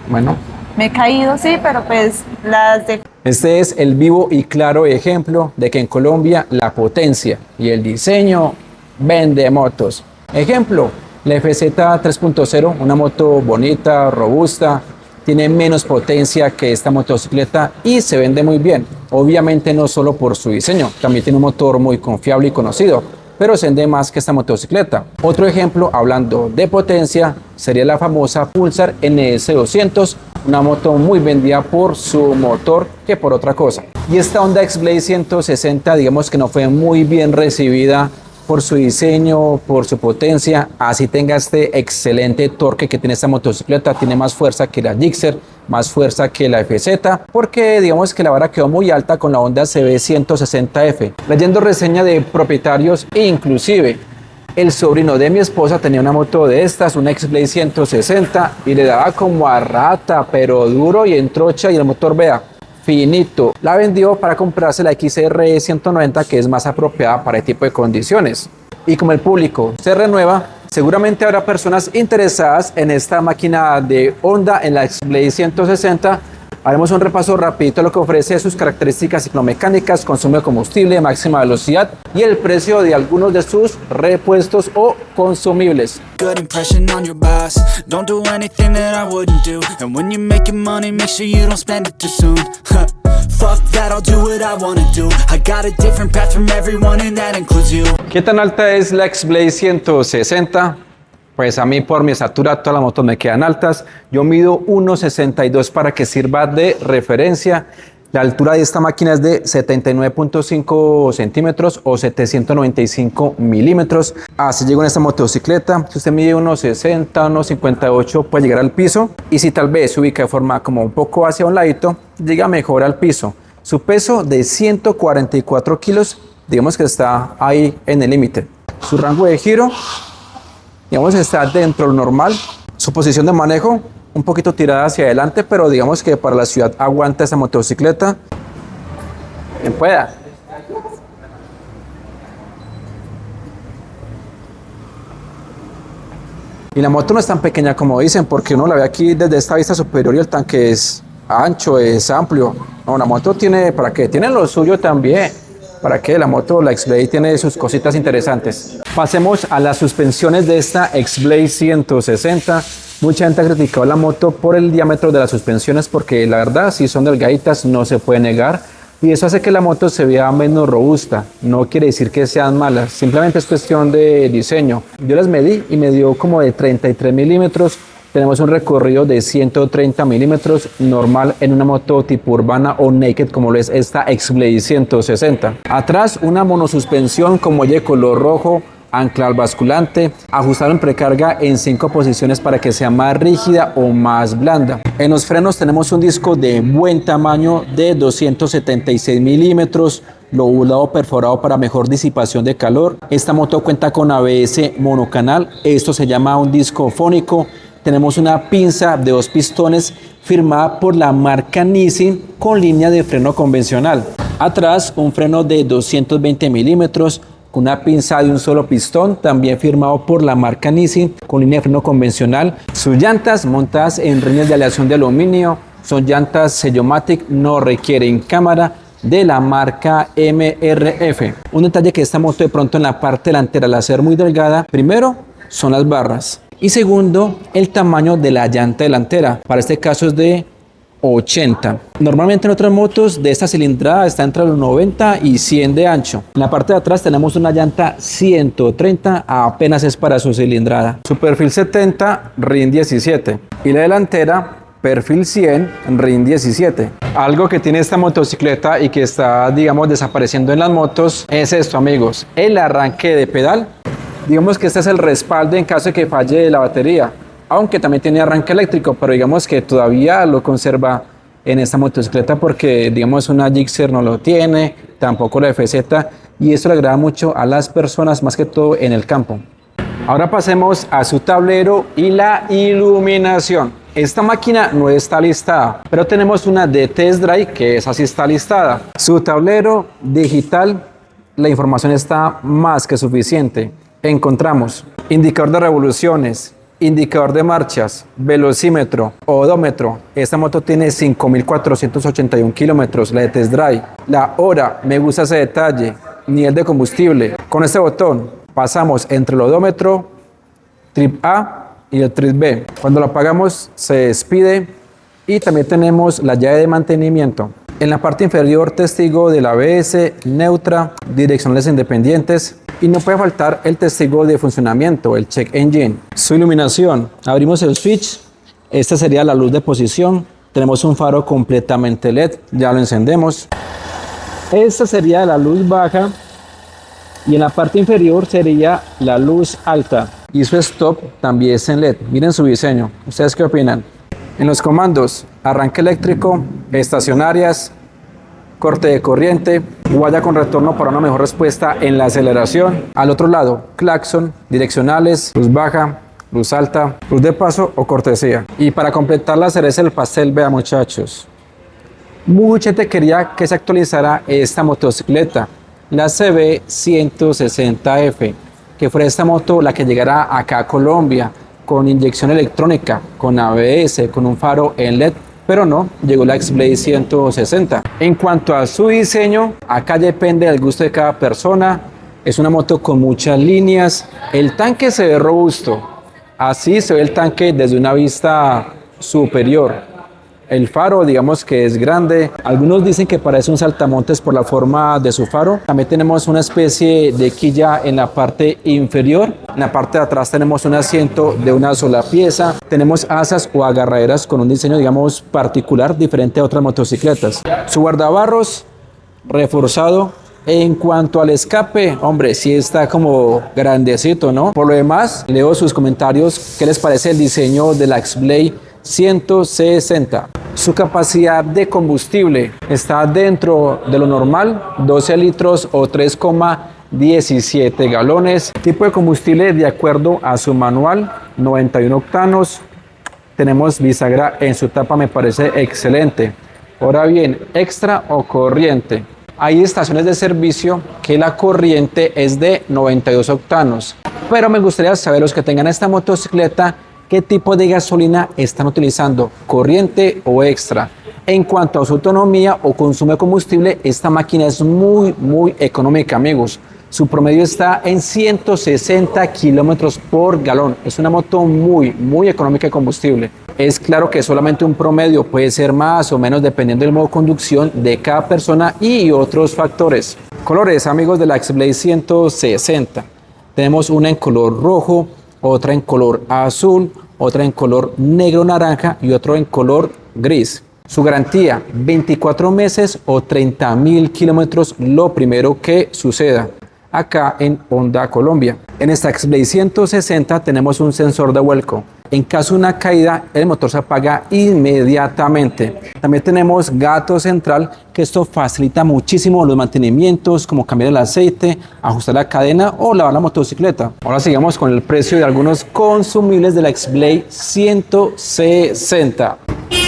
Bueno, Me he caído, sí, pero pues las de... este es el vivo y claro ejemplo de que en Colombia la potencia y el diseño vende motos. Ejemplo, la FZ 3.0, una moto bonita, robusta, tiene menos potencia que esta motocicleta y se vende muy bien. Obviamente no solo por su diseño, también tiene un motor muy confiable y conocido, pero se vende más que esta motocicleta. Otro ejemplo, hablando de potencia, sería la famosa Pulsar NS200, una moto muy vendida por su motor que por otra cosa. Y esta Honda X-Blade 160, digamos que no fue muy bien recibida por su diseño, por su potencia, así tenga este excelente torque que tiene esta motocicleta, tiene más fuerza que la Gixxer, más fuerza que la FZ, porque digamos que la vara quedó muy alta con la Honda CB 160F. Leyendo reseña de propietarios, inclusive el sobrino de mi esposa tenía una moto de estas, una X-Blade 160, y le daba como a rata, pero duro y en trocha, y el motor, vea, finito. La vendió para comprarse la XR 190, que es más apropiada para este tipo de condiciones. Y como el público se renueva, seguramente habrá personas interesadas en esta máquina de Honda, en la X-Blade 160. Haremos un repaso rapidito de lo que ofrece, sus características ciclomecánicas, consumo de combustible, máxima velocidad y el precio de algunos de sus repuestos o consumibles. Good impression on your boss. Don't do anything that I wouldn't do. And when you're making money, make sure you don't spend it too soon. Fuck that, I'll do what I wanna do. I got a different path from everyone and that includes you. ¿Qué tan alta es la X-Blade 160? Pues a mí por mi estatura todas las motos me quedan altas. Yo mido 1,62 para que sirva de referencia. La altura de esta máquina es de 79.5 centímetros o 795 milímetros. Así llego en esta motocicleta. Si usted mide 1,60, 1,58 puede llegar al piso. Y si tal vez se ubica de forma como un poco hacia un ladito, llega mejor al piso. Su peso de 144 kilos, digamos que está ahí en el límite. Su rango de giro, digamos, está dentro de lo normal. Su posición de manejo, un poquito tirada hacia adelante, pero digamos que para la ciudad aguanta esa motocicleta. Quien pueda. Y la moto no es tan pequeña como dicen, porque uno la ve aquí desde esta vista superior y el tanque es ancho, es amplio. No, la moto tiene, ¿para qué? Tiene lo suyo también. ¿Para qué? La moto, la X-Blade, tiene sus cositas interesantes. Pasemos a las suspensiones de esta X-Blade 160. Mucha gente ha criticado la moto por el diámetro de las suspensiones porque la verdad, si son delgaditas, no se puede negar. Y eso hace que la moto se vea menos robusta. No quiere decir que sean malas, simplemente es cuestión de diseño. Yo las medí y me dio como de 33 milímetros. Tenemos un recorrido de 130 milímetros normal en una moto tipo urbana o naked como lo es esta X-Blade 160. Atrás una monosuspensión con muelle de color rojo, ancla al basculante, ajustado en precarga en 5 posiciones para que sea más rígida o más blanda. En los frenos tenemos un disco de buen tamaño de 276 milímetros, lobulado perforado para mejor disipación de calor. Esta moto cuenta con ABS monocanal, esto se llama un disco fónico. Tenemos una pinza de 2 pistones firmada por la marca Nissin con línea de freno convencional. Atrás un freno de 220 milímetros con una pinza de un solo pistón, también firmado por la marca Nissin con línea de freno convencional. Sus llantas montadas en rines de aleación de aluminio, son llantas Sellomatic, no requieren cámara, de la marca MRF. Un detalle que esta moto de pronto en la parte delantera, al ser muy delgada, primero son las barras. Y segundo, el tamaño de la llanta delantera. Para este caso es de 80. Normalmente en otras motos de esta cilindrada está entre los 90 y 100 de ancho. En la parte de atrás tenemos una llanta 130, apenas es para su cilindrada. Su perfil 70, RIN 17. Y la delantera, perfil 100, RIN 17. Algo que tiene esta motocicleta y que está, digamos, desapareciendo en las motos es esto, amigos. El arranque de pedal. Digamos que este es el respaldo en caso de que falle la batería, aunque también tiene arranque eléctrico, pero digamos que todavía lo conserva en esta motocicleta porque digamos una Gixxer no lo tiene, tampoco la FZ, y esto le agrada mucho a las personas, más que todo en el campo. Ahora pasemos a su tablero y la iluminación. Esta máquina no está listada, pero tenemos una de test drive que esa sí está listada. Su tablero digital, la información está más que suficiente. Encontramos indicador de revoluciones, Indicador de marchas, velocímetro, odómetro. Esta moto tiene 5.481 kilómetros, la de test drive. La hora, me gusta ese detalle. Nivel de combustible. Con este botón pasamos entre el odómetro, trip A y el trip B. Cuando lo apagamos se despide y también tenemos la llave de mantenimiento. En la parte inferior, testigo del ABS, neutra, direccionales independientes y no puede faltar el testigo de funcionamiento, el check engine. Su iluminación, abrimos el switch, esta sería la luz de posición, tenemos un faro completamente LED, ya lo encendemos. Esta sería la luz baja y en la parte inferior sería la luz alta y su stop también es en LED. Miren su diseño, ¿ustedes qué opinan? En los comandos, arranque eléctrico, estacionarias, corte de corriente, guaya con retorno para una mejor respuesta en la aceleración. Al otro lado, claxon, direccionales, luz baja, luz alta, luz de paso o cortesía. Y para completar la cereza del pastel, vea muchachos, mucha gente quería que se actualizara esta motocicleta, la CB160F, que fuera esta moto la que llegara acá a Colombia, con inyección electrónica, con ABS, con un faro en LED, pero no, llegó la X-Blade 160. En cuanto a su diseño, acá depende del gusto de cada persona. Es una moto con muchas líneas, el tanque se ve robusto, así se ve el tanque desde una vista superior. El faro, digamos que es grande. Algunos dicen que parece un saltamontes por la forma de su faro. También tenemos una especie de quilla en la parte inferior. En la parte de atrás tenemos un asiento de una sola pieza. Tenemos asas o agarraderas con un diseño, digamos, particular, diferente a otras motocicletas. Su guardabarros reforzado. En cuanto al escape, hombre, sí está como grandecito, ¿no? Por lo demás, leo sus comentarios. ¿Qué les parece el diseño de la X-Blade 160? Su capacidad de combustible está dentro de lo normal, 12 litros o 3,17 galones. Tipo de combustible de acuerdo a su manual, 91 octanos. Tenemos bisagra en su tapa, me parece excelente. Ahora bien, extra o corriente. Hay estaciones de servicio que la corriente es de 92 octanos. Pero me gustaría saber, los que tengan esta motocicleta, ¿qué tipo de gasolina están utilizando? ¿Corriente o extra? En cuanto a su autonomía o consumo de combustible, esta máquina es muy económica, amigos. Su promedio está en 160 kilómetros por galón. Es una moto muy económica de combustible. Es claro que solamente un promedio, puede ser más o menos dependiendo del modo de conducción de cada persona y otros factores. Colores, amigos, de la X-Blade 160. Tenemos una en color rojo, otra en color azul, otra en color negro naranja y otro en color gris. Su garantía, 24 meses o 30.000 kilómetros, lo primero que suceda acá en Honda Colombia. En esta X-Blade 160 tenemos un sensor de vuelco. En caso de una caída, el motor se apaga inmediatamente. También tenemos gato central, que esto facilita muchísimo los mantenimientos, como cambiar el aceite, ajustar la cadena o lavar la motocicleta. Ahora sigamos con el precio de algunos consumibles de la X-Blade 160.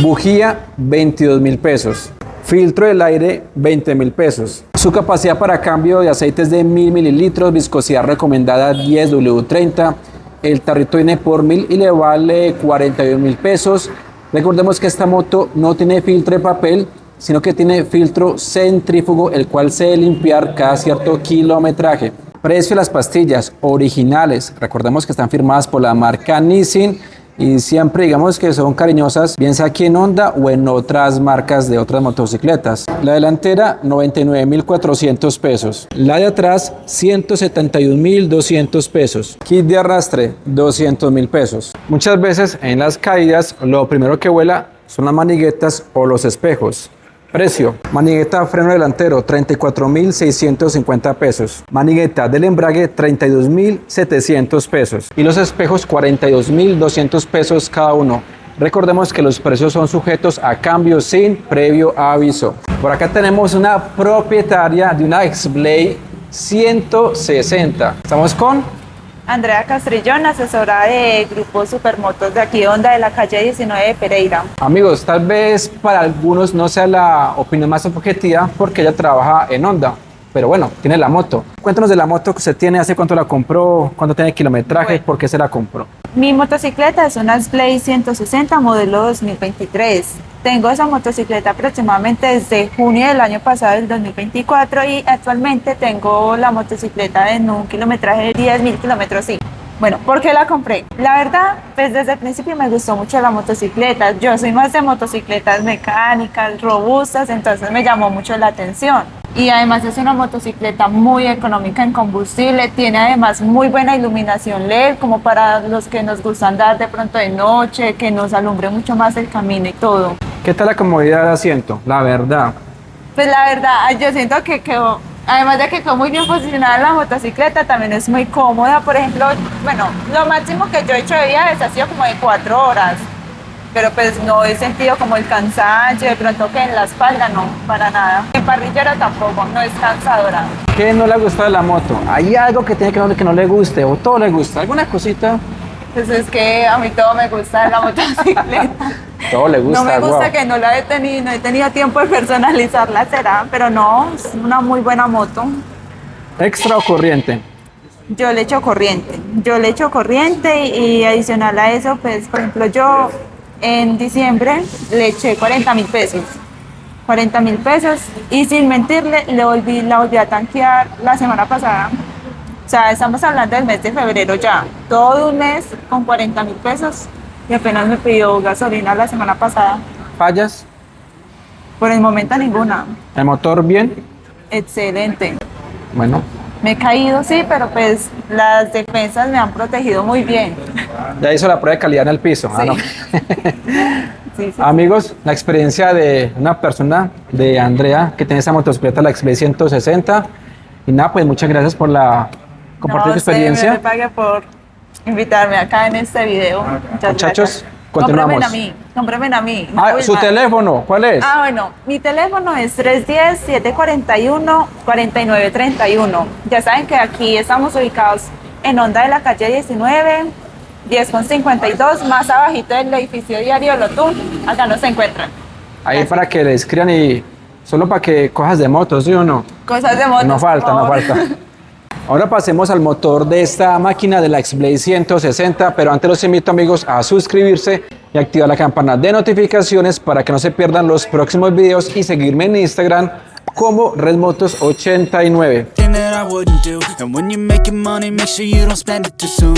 Bujía, 22.000 pesos. Filtro del aire, 20.000 pesos. Su capacidad para cambio de aceite es de 1000 mililitros, viscosidad recomendada 10W30. El tarrito viene por 1000 y le vale 41.000 pesos. Recordemos que esta moto no tiene filtro de papel, sino que tiene filtro centrífugo, el cual se debe limpiar cada cierto kilometraje. Precio de las pastillas originales. Recordemos que están firmadas por la marca Nissin y siempre digamos que son cariñosas, bien sea aquí en Honda o en otras marcas de otras motocicletas. La delantera, 99.400 pesos. La de atrás, 171.200 pesos. Kit de arrastre, 200.000 pesos. Muchas veces en las caídas, lo primero que vuela son las maniguetas o los espejos. Precio, manigueta freno delantero, 34.650 pesos. Manigueta del embrague, 32.700 pesos. Y los espejos, 42.200 pesos cada uno. Recordemos que los precios son sujetos a cambio sin previo aviso. Por acá tenemos una propietaria de una X-Blade 160. Estamos con Andrea Castrillón, asesora de Grupo Supermotos de aquí Honda, de la calle 19 de Pereira. Amigos, tal vez para algunos no sea la opinión más objetiva porque ella trabaja en Honda, pero bueno, tiene la moto. Cuéntanos de la moto que usted tiene, hace cuánto la compró, cuánto tiene kilometraje, Bueno. por qué se la compró. Mi motocicleta es una Splay 160 modelo 2023. Tengo esa motocicleta aproximadamente desde junio del año pasado, del 2024, y actualmente tengo la motocicleta en un kilometraje de 10.000 kilómetros. Sí. Bueno, ¿por qué la compré? La verdad, pues desde el principio me gustó mucho la motocicleta. Yo soy más de motocicletas mecánicas, robustas, entonces me llamó mucho la atención. Y además es una motocicleta muy económica en combustible, tiene además muy buena iluminación LED, como para los que nos gusta andar de pronto de noche, que nos alumbre mucho más el camino y todo. ¿Qué tal la comodidad de asiento? La verdad. Pues la verdad, yo siento que quedó, además de que quedó muy bien posicionada la motocicleta, también es muy cómoda. Por ejemplo, bueno, lo máximo que yo he hecho de viajes ha sido como de 4 horas, pero pues no he sentido como el cansancio, de pronto que en la espalda no, para nada. En parrillera tampoco, no es cansadora. ¿Qué no le gusta de la moto? ¿Hay algo que tiene que no le guste o todo le gusta? ¿Alguna cosita? Pues es que a mí todo me gusta de la motocicleta. Todo le gusta. No me gusta wow. que no la he tenido, no he tenido tiempo de personalizarla, será, pero no, es una muy buena moto. ¿Extra o corriente? Yo le echo corriente y adicional a eso, pues por ejemplo yo en diciembre le eché 40.000 pesos. 40.000 pesos y sin mentirle la volví a tanquear la semana pasada. O sea, estamos hablando del mes de febrero ya, todo un mes con 40.000 pesos y apenas me pidió gasolina la semana pasada. ¿Fallas? Por el momento ninguna. ¿El motor bien? Excelente. Bueno, Me he caído, sí, pero pues las defensas me han protegido muy bien. ya hizo la prueba de calidad en el piso. Sí. Ah, no. Sí, sí. Amigos, la experiencia de una persona, de Andrea, que tiene esa motocicleta, la XB 160. Y nada, pues muchas gracias por compartir tu experiencia. Me pague por invitarme acá en este video. Muchas Muchachos, gracias. continuamos. Cómprenme a mí. No Ah, voy su mal. teléfono, ¿cuál es? Ah, bueno, mi teléfono es 310-741-4931. Ya saben que aquí estamos ubicados en Honda de la calle 19, 10,52, más abajito del edificio Diario Lotún. Acá nos encuentran. Ahí para que le escriban y solo para que cojas de moto, ¿sí o no? Cosas de moto. No por falta, no favor. falta. Ahora pasemos al motor de esta máquina de la X-Blade 160, pero antes los invito, amigos, a suscribirse y activar la campana de notificaciones para que no se pierdan los próximos videos y seguirme en Instagram como RedMotos89. Thing that I wouldn't do. And when you're making money, make sure you don't spend it too soon.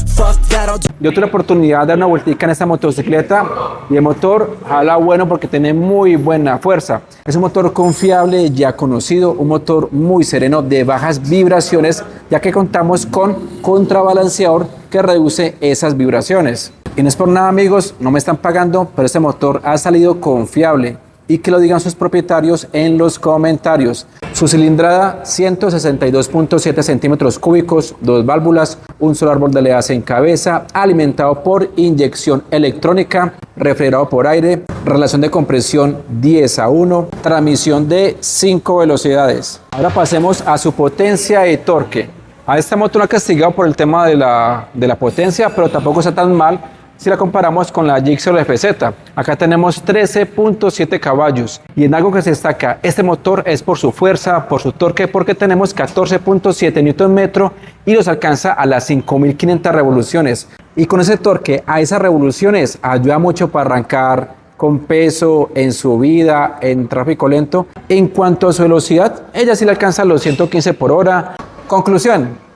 Fuck that, I'll Yo tuve la oportunidad de dar una vueltica en esta motocicleta y el motor jala bueno porque tiene muy buena fuerza. Es un motor confiable, ya conocido, un motor muy sereno de bajas vibraciones, ya que contamos con contrabalanceador que reduce esas vibraciones. Y no es por nada, amigos, no me están pagando, pero este motor ha salido confiable. Y que lo digan sus propietarios en los comentarios. Su cilindrada 162.7 centímetros cúbicos, 2 válvulas, un solo árbol de leas en cabeza, alimentado por inyección electrónica, refrigerado por aire, relación de compresión 10:1, transmisión de 5 velocidades. Ahora pasemos a su potencia y torque. A esta moto no ha castigado por el tema de la potencia, pero tampoco está tan mal si la comparamos con la Gixxer FZ. Acá tenemos 13.7 caballos y en algo que se destaca este motor es por su fuerza, por su torque, porque tenemos 14.7 Nm y los alcanza a las 5.500 revoluciones. Y con ese torque a esas revoluciones ayuda mucho para arrancar con peso, en subida, en tráfico lento. En cuanto a su velocidad, ella sí le alcanza los 115 por hora. Conclusión.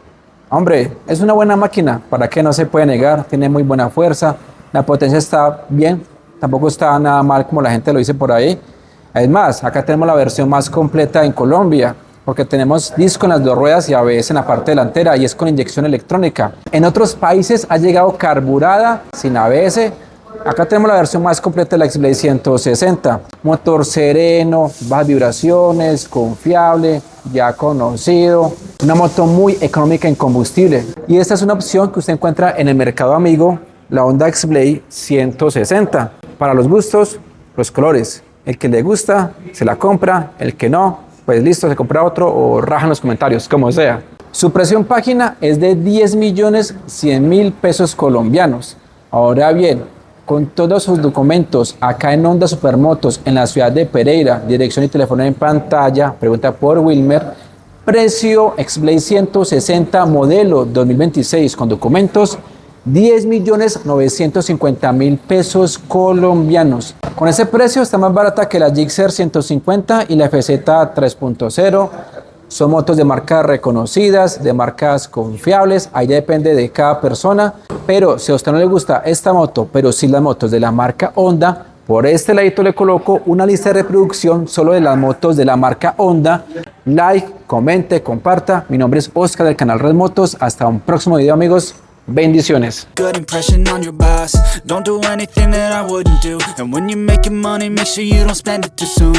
Hombre, es una buena máquina, ¿para qué? No se puede negar, tiene muy buena fuerza, la potencia está bien, tampoco está nada mal como la gente lo dice por ahí. Es más, acá tenemos la versión más completa en Colombia, porque tenemos disco en las 2 ruedas y ABS en la parte delantera y es con inyección electrónica. En otros países ha llegado carburada, sin ABS. Acá tenemos la versión más completa de la X-Blade 160. Motor sereno, bajas vibraciones, confiable, ya conocido. Una moto muy económica en combustible. Y esta es una opción que usted encuentra en el mercado amigo, la Honda X-Blade 160. Para los gustos, los colores. El que le gusta, se la compra. El que no, pues listo, se compra otro o raja en los comentarios, como sea. Su precio en página es de 10.100.000 pesos colombianos. Ahora bien, con todos sus documentos acá en Honda Supermotos en la ciudad de Pereira, dirección y teléfono en pantalla, pregunta por Wilmer, precio X-Blade 160 modelo 2026 con documentos 10.950.000 pesos colombianos. Con ese precio está más barata que la Gixxer 150 y la FZ 3.0. Son motos de marcas reconocidas, de marcas confiables, ahí ya depende de cada persona. Pero si a usted no le gusta esta moto, pero sí las motos de la marca Honda, por este ladito le coloco una lista de reproducción solo de las motos de la marca Honda. Like, comente, comparta. Mi nombre es Oscar del canal Red Motos. Hasta un próximo video, amigos. Bendiciones. Good impression on your boss. Don't do anything that I wouldn't do. And when you're making money, make sure you don't spend it too soon.